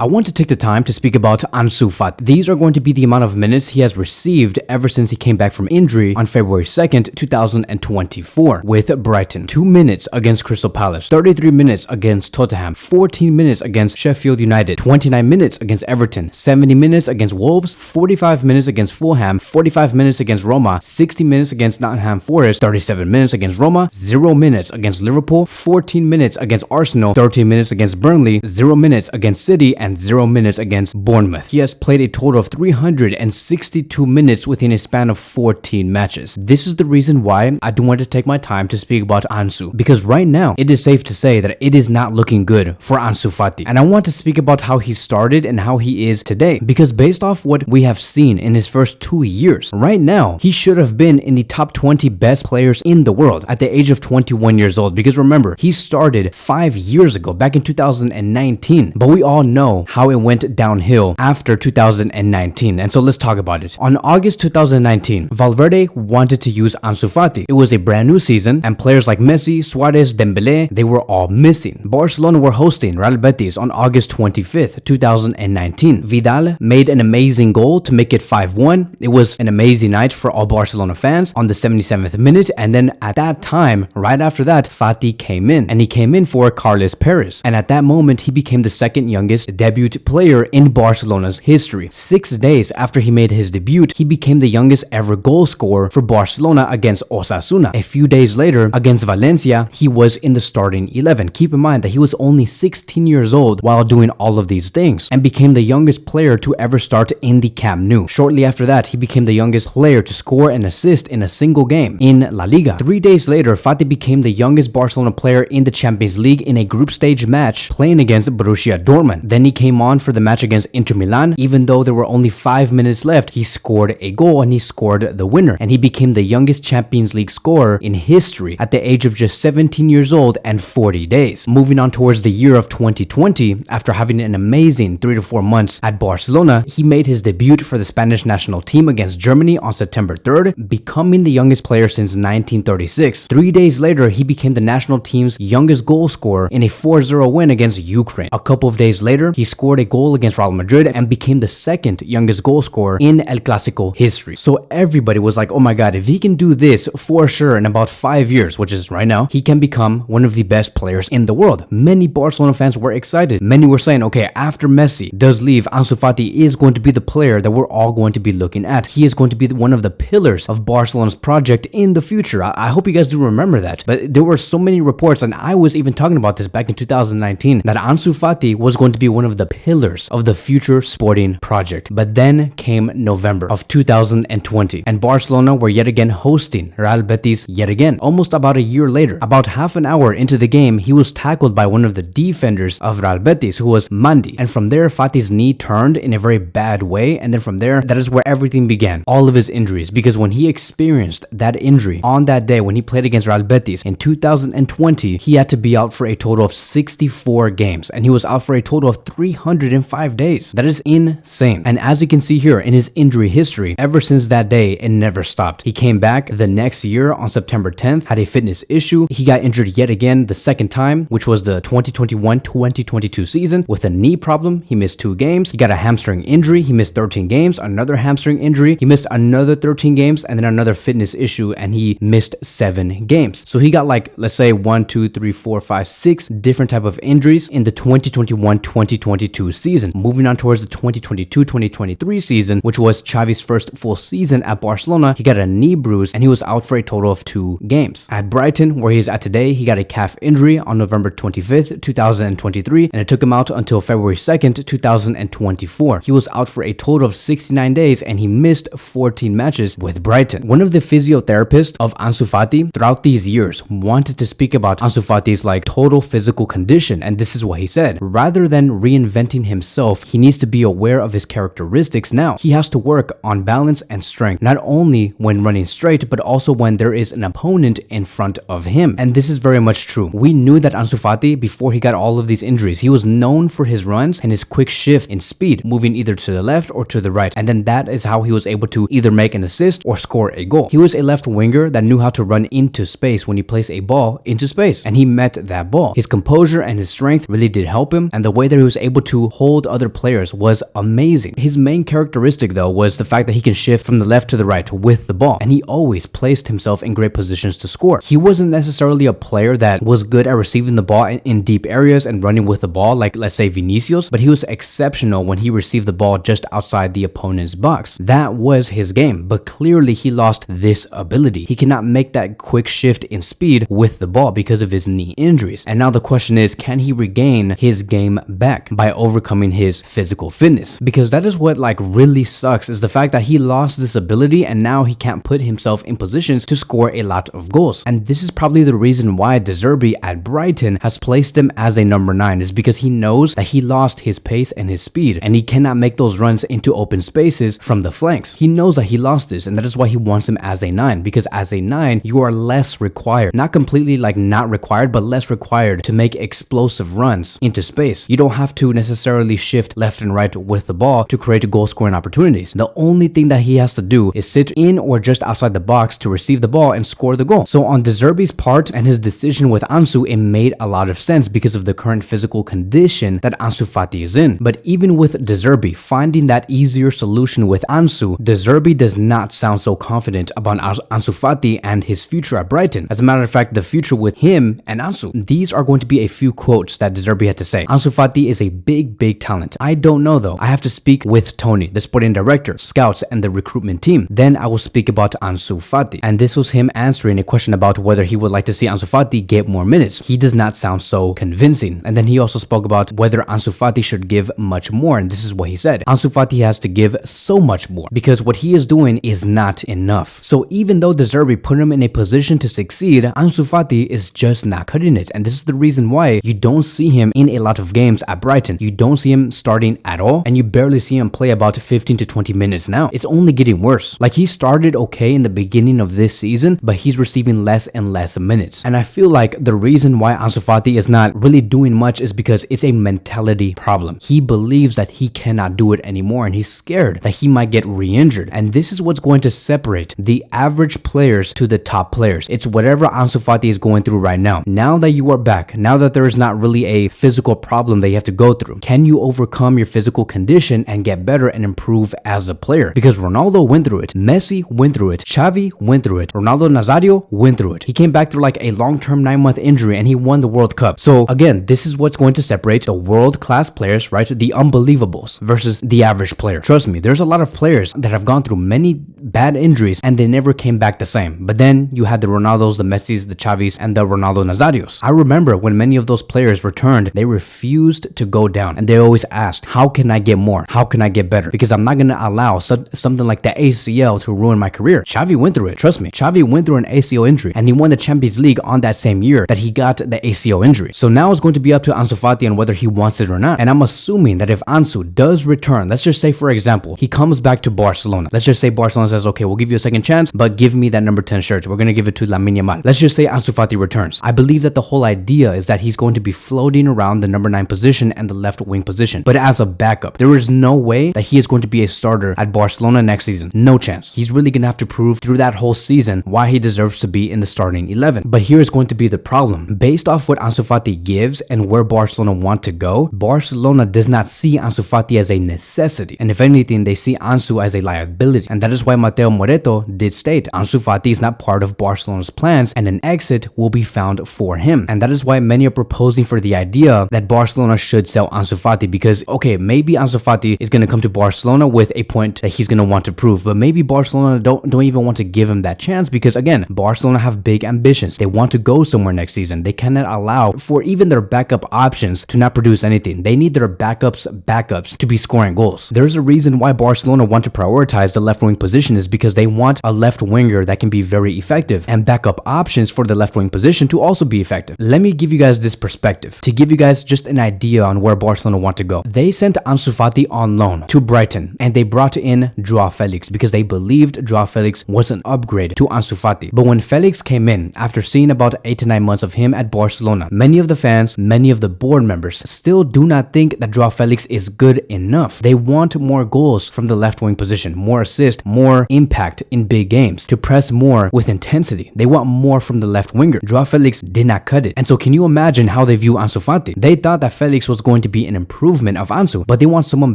I want to take the time to speak about Ansu Fati. These are going to be the amount of minutes he has received ever since he came back from injury on February 2nd, 2024 with Brighton. 2 minutes against Crystal Palace, 33 minutes against Tottenham, 14 minutes against Sheffield United, 29 minutes against Everton, 70 minutes against Wolves, 45 minutes against Fulham, 45 minutes against Roma, 60 minutes against Nottingham Forest, 37 minutes against Roma, 0 minutes against Liverpool, 14 minutes against Arsenal, 13 minutes against Burnley, 0 minutes against City, and 0 minutes against Bournemouth. He has played a total of 362 minutes within a span of 14 matches. This is the reason why I do want to take my time to speak about Ansu, because right now it is safe to say that it is not looking good for Ansu Fati. And I want to speak about how he started and how he is today, because based off what we have seen in his first 2 years, right now he should have been in the top 20 best players in the world at the age of 21 years old. Because remember, he started 5 years ago, back in 2019, but we all know how it went downhill after 2019. And so let's talk about it. On August 2019, Valverde wanted to use Ansu Fati. It was a brand new season and players like Messi, Suarez, Dembele, they were all missing. Barcelona were hosting Real Betis on August 25th, 2019. Vidal made an amazing goal to make it 5-1. It was an amazing night for all Barcelona fans on the 77th minute, and then at that time, right after that, Fati came in, and he came in for Carles Perez. And at that moment, he became the second youngest debut player in Barcelona's history. 6 days after he made his debut, he became the youngest ever goal scorer for Barcelona against Osasuna. A few days later, against Valencia, he was in the starting 11. Keep in mind that he was only 16 years old while doing all of these things, and became the youngest player to ever start in the Camp Nou. Shortly after that, he became the youngest player to score and assist in a single game in La Liga. 3 days later, Fati became the youngest Barcelona player in the Champions League in a group stage match playing against Borussia Dortmund. Then he came on for the match against Inter Milan. Even though there were only 5 minutes left, he scored a goal and he scored the winner, and he became the youngest Champions League scorer in history at the age of just 17 years old and 40 days. Moving on towards the year of 2020, after having an amazing 3 to 4 months at Barcelona, he made his debut for the Spanish national team against Germany on September 3rd, becoming the youngest player since 1936. 3 days later, he became the national team's youngest goal scorer in a 4-0 win against Ukraine. A couple of days later, he scored a goal against Real Madrid and became the second youngest goal scorer in El Clasico history. So everybody was like, oh my god, if he can do this for sure in about 5 years, which is right now, he can become one of the best players in the world. Many Barcelona fans were excited. Many were saying, okay, after Messi does leave, Ansu Fati is going to be the player that we're all going to be looking at. He is going to be one of the pillars of Barcelona's project in the future. I hope you guys do remember that. But there were so many reports, and I was even talking about this back in 2019, that Ansu Fati was going to be one of the pillars of the future sporting project. But then came November of 2020, and Barcelona were yet again hosting Real Betis yet again. Almost about a year later, about half an hour into the game, he was tackled by one of the defenders of Real Betis, who was Mandi. And from there, Fati's knee turned in a very bad way, and then from there, that is where everything began. All of his injuries, because when he experienced that injury on that day when he played against Real Betis in 2020, he had to be out for a total of 64 games, and he was out for a total of 305 days. That is insane. And as you can see here in his injury history, ever since that day, it never stopped. He came back the next year on September 10th, had a fitness issue. He got injured yet again the second time, which was the 2021-2022 season with a knee problem. He missed 2 games. He got a hamstring injury. He missed 13 games, another hamstring injury. He missed another 13 games, and then another fitness issue, and he missed 7 games. So he got like, let's say 1, 2, 3, 4, 5, 6 different type of injuries in the 2021-2022 season. Moving on towards the 2022-2023 season, which was Xavi's first full season at Barcelona, he got a knee bruise and he was out for a total of 2 games. At Brighton, where he is at today, he got a calf injury on November 25th, 2023, and it took him out until February 2nd, 2024. He was out for a total of 69 days and he missed 14 matches with Brighton. One of the physiotherapists of Ansu Fati throughout these years wanted to speak about Ansu Fati's like total physical condition, and this is what he said. Rather than reinventing himself, he needs to be aware of his characteristics now. He has to work on balance and strength, not only when running straight, but also when there is an opponent in front of him. And this is very much true. We knew that Ansu Fati, before he got all of these injuries, he was known for his runs and his quick shift in speed, moving either to the left or to the right. And then that is how he was able to either make an assist or score a goal. He was a left winger that knew how to run into space when he placed a ball into space, and he met that ball. His composure and his strength really did help him, and the way that he was able able to hold other players was amazing. His main characteristic though was the fact that he can shift from the left to the right with the ball, and he always placed himself in great positions to score. He wasn't necessarily a player that was good at receiving the ball in deep areas and running with the ball like, let's say, Vinicius, but he was exceptional when he received the ball just outside the opponent's box. That was his game, but clearly he lost this ability. He cannot make that quick shift in speed with the ball because of his knee injuries. And now the question is, can he regain his game back by overcoming his physical fitness? Because that is what really sucks, is the fact that he lost this ability and now he can't put himself in positions to score a lot of goals. And this is probably the reason why De Zerbi at Brighton has placed him as a number 9, is because he knows that he lost his pace and his speed, and he cannot make those runs into open spaces from the flanks. He knows that he lost this, and that is why he wants him as a 9, because as a 9 you are less required, not completely not required, but less required to make explosive runs into space. You don't have to necessarily shift left and right with the ball to create goal scoring opportunities. The only thing that he has to do is sit in or just outside the box to receive the ball and score the goal. So on De Zerbi's part and his decision with Ansu, it made a lot of sense because of the current physical condition that Ansu Fati is in. But even with De Zerbi finding that easier solution with Ansu, De Zerbi does not sound so confident about Ansu Fati and his future at Brighton. As a matter of fact, the future with him and Ansu. These are going to be a few quotes that De Zerbi had to say. Ansu Fati is a big talent. I don't know though. I have to speak with Tony, the sporting director, scouts, and the recruitment team. Then I will speak about Ansu Fati. And this was him answering a question about whether he would like to see Ansu Fati get more minutes. He does not sound so convincing. And then he also spoke about whether Ansu Fati should give much more. And this is what he said. Ansu Fati has to give so much more because what he is doing is not enough. So even though De Zerbi put him in a position to succeed, Ansu Fati is just not cutting it. And this is the reason why you don't see him in a lot of games at Brighton. You don't see him starting at all, and you barely see him play about 15 to 20 minutes now. It's only getting worse. He started okay in the beginning of this season, but he's receiving less and less minutes. And I feel like the reason why Ansu Fati is not really doing much is because it's a mentality problem. He believes that he cannot do it anymore, and he's scared that he might get re-injured. And this is what's going to separate the average players to the top players. It's whatever Ansu Fati is going through right now. Now that you are back, now that there is not really a physical problem that you have to go through, can you overcome your physical condition and get better and improve as a player? Because Ronaldo went through it, Messi went through it, Xavi went through it, Ronaldo Nazario went through it. He came back through a long-term 9-month injury and he won the World Cup. So again, this is what's going to separate the world-class players, right? The unbelievables versus the average player. Trust me, there's a lot of players that have gone through many bad injuries and they never came back the same. But then you had the Ronaldos, the Messis, the Xavis, and the Ronaldo Nazarios. I remember when many of those players returned, they refused to go down and they always asked, how can I get more? How can I get better? Because I'm not going to allow something like the ACL to ruin my career. Xavi went through it. Trust me. Xavi went through an ACL injury and he won the Champions League on that same year that he got the ACL injury. So now it's going to be up to Ansu Fati on whether he wants it or not. And I'm assuming that if Ansu does return, let's just say, for example, he comes back to Barcelona. Let's just say Barcelona says, okay, we'll give you a second chance, but give me that number 10 shirt. We're going to give it to Lamine Yamal. Let's just say Ansu Fati returns. I believe that the whole idea is that he's going to be floating around the number 9 position and the left wing position, but as a backup. There is no way that he is going to be a starter at Barcelona next season. No chance. He's really going to have to prove through that whole season why he deserves to be in the starting 11. But here is going to be the problem. Based off what Ansu Fati gives and where Barcelona want to go, Barcelona does not see Ansu Fati as a necessity. And if anything, they see Ansu as a liability. And that is why Mateo Moreto did state Ansu Fati is not part of Barcelona's plans and an exit will be found for him. And that is why many are proposing for the idea that Barcelona should sell Ansu Fati because, okay, maybe Ansu Fati is going to come to Barcelona with a point that he's going to want to prove, but maybe Barcelona don't even want to give him that chance because, again, Barcelona have big ambitions. They want to go somewhere next season. They cannot allow for even their backup options to not produce anything. They need their backups to be scoring goals. There's a reason why Barcelona want to prioritize the left wing position is because they want a left winger that can be very effective and backup options for the left wing position to also be effective. Let me give you guys this perspective to give you guys just an idea on where Barcelona want to go. They sent Ansu Fati on loan to Brighton and they brought in Joao Felix because they believed Joao Felix was an upgrade to Ansu Fati. But when Felix came in, after seeing about 8 to 9 months of him at Barcelona, many of the fans, many of the board members still do not think that Joao Felix is good enough. They want more goals from the left wing position, more assist, more impact in big games, to press more with intensity. They want more from the left winger. Joao Felix did not cut it. And so can you imagine how they view Ansu Fati? They thought that Felix was going going to be an improvement of Ansu, but they want someone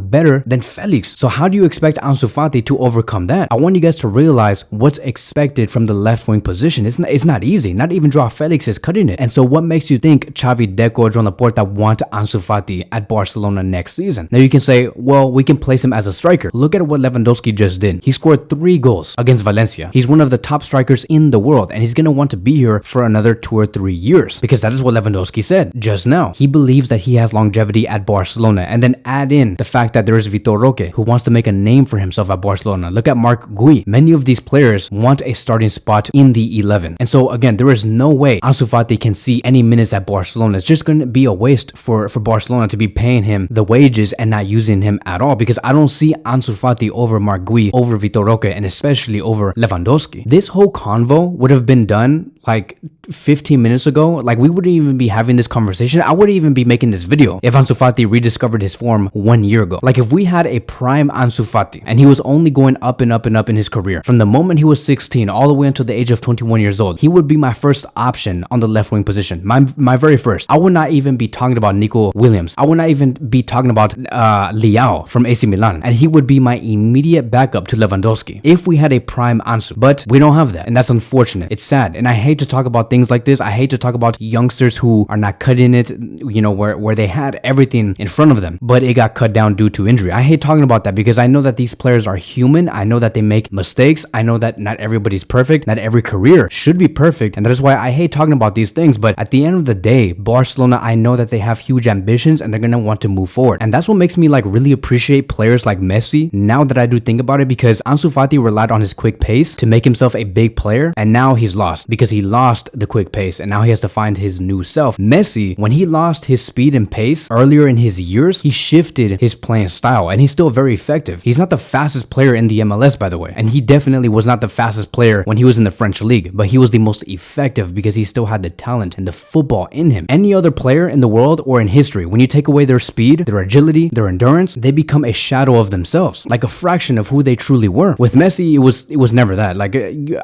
better than Felix. So how do you expect Ansu Fati to overcome that? I want you guys to realize what's expected from the left wing position. It's not easy. Not even Joao Felix is cutting it. And so what makes you think Xavi, Deco, Joan Laporta want Ansu Fati at Barcelona next season? Now you can say, well, we can place him as a striker. Look at what Lewandowski just did. He scored 3 goals against Valencia. He's one of the top strikers in the world, and he's going to want to be here for another 2 or 3 years, because that is what Lewandowski said just now. He believes that he has longevity at Barcelona, and then add in the fact that there is Vitor Roque, who wants to make a name for himself at Barcelona. Look at Marc Gui. Many of these players want a starting spot in the 11. And so again, there is no way Ansu Fati can see any minutes at Barcelona. It's just going to be a waste for Barcelona to be paying him the wages and not using him at all, because I don't see Ansu Fati over Marc Gui, over Vitor Roque, and especially over Lewandowski. This whole convo would have been done like 15 minutes ago. Like, we wouldn't even be having this conversation. I wouldn't even be making this video if Ansu Fati rediscovered his form 1 year ago. Like, if we had a prime Ansu Fati and he was only going up and up and up in his career from the moment he was 16 all the way until the age of 21 years old, he would be my first option on the left wing position. My very first. I would not even be talking about Nico Williams. I would not even be talking about Leao from AC Milan, and he would be my immediate backup to Lewandowski if we had a prime Ansu. But we don't have that, and that's unfortunate. It's sad, and I hate to talk about things like this. I hate to talk about youngsters who are not cutting it, you know, where they had everything in front of them, but it got cut down due to injury. I hate talking about that because I know that these players are human. I know that they make mistakes. I know that not everybody's perfect. Not every career should be perfect, and that is why I hate talking about these things. But at the end of the day, Barcelona, I know that they have huge ambitions and they're gonna want to move forward, and that's what makes me like really appreciate players like Messi now that I do think about it, because Ansu Fati relied on his quick pace to make himself a big player, and now he's lost because he lost the quick pace and now he has to find his new self. Messi, when he lost his speed and pace earlier in his years, he shifted his playing style, and he's still very effective. He's not the fastest player in the MLS, by the way, and he definitely was not the fastest player when he was in the French league, but he was the most effective because he still had the talent and the football in him. Any other player in the world or in history, when you take away their speed, their agility, their endurance, they become a shadow of themselves, like a fraction of who they truly were. With Messi, it was never that. Like,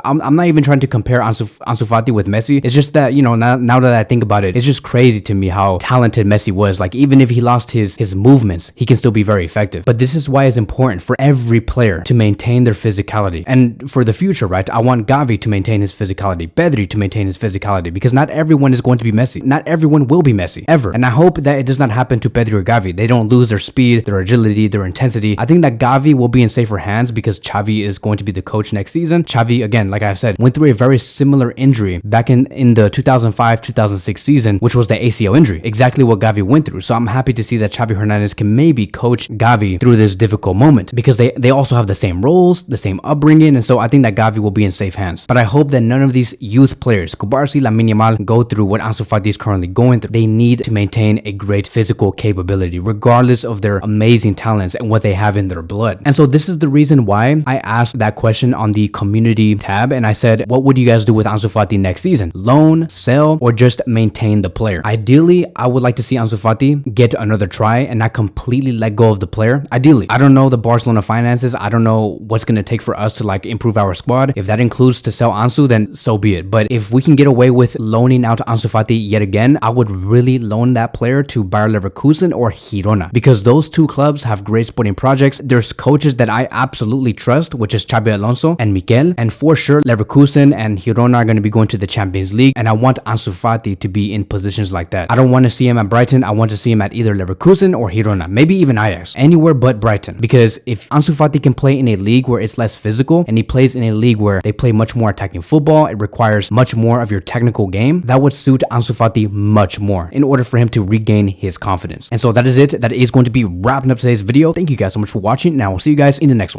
I'm not even trying to compare Ansu Fati with Messi. It's just that, you know, now that I think about it, it's just crazy to me how talented Messi was. Like, even if he lost his movements, he can still be very effective. But this is why it's important for every player to maintain their physicality. And for the future, right, I want Xavi to maintain his physicality, Pedri to maintain his physicality, because not everyone is going to be Messi. Not everyone will be Messi, ever. And I hope that it does not happen to Pedri or Xavi. They don't lose their speed, their agility, their intensity. I think that Xavi will be in safer hands because Xavi is going to be the coach next season. Xavi, again, like I've said, went through a very similar injury back in the 2005-2006 season, which was the ACL injury. Exactly what Xavi went through. So I'm happy to see that Xavi Hernandez can maybe coach Xavi through this difficult moment, because they also have the same roles, the same upbringing, and so I think that Xavi will be in safe hands. But I hope that none of these youth players, Kubarsi, Lamine Yamal, go through what Ansu Fati is currently going through. They need to maintain a great physical capability, regardless of their amazing talents and what they have in their blood. And so this is the reason why I asked that question on the community tab, and I said, what would you guys do with Ansu Fati next season? Loan, sell, or just maintain the player? Ideally, I would like to see Ansu Fati get another try and not completely let go of the player. Ideally, I don't know the Barcelona finances. I don't know what's going to take for us to like improve our squad. If that includes to sell Ansu, then so be it. But if we can get away with loaning out Ansu Fati yet again, I would really loan that player to Bayer Leverkusen or Girona, because those two clubs have great sporting projects. There's coaches that I absolutely trust, which is Xabi Alonso and Mikel, and for sure Leverkusen and Girona are going to be going to the Champions League, and I want Ansu Fati to be in positions like that. I don't want to see him at Brighton. I want to see him at either Leverkusen or Girona, maybe even Ajax, anywhere but Brighton, because if Ansu Fati can play in a league where it's less physical and he plays in a league where they play much more attacking football, it requires much more of your technical game, that would suit Ansu Fati much more in order for him to regain his confidence. And so that is it. That is going to be wrapping up today's video. Thank you guys so much for watching, and I will see you guys in the next one.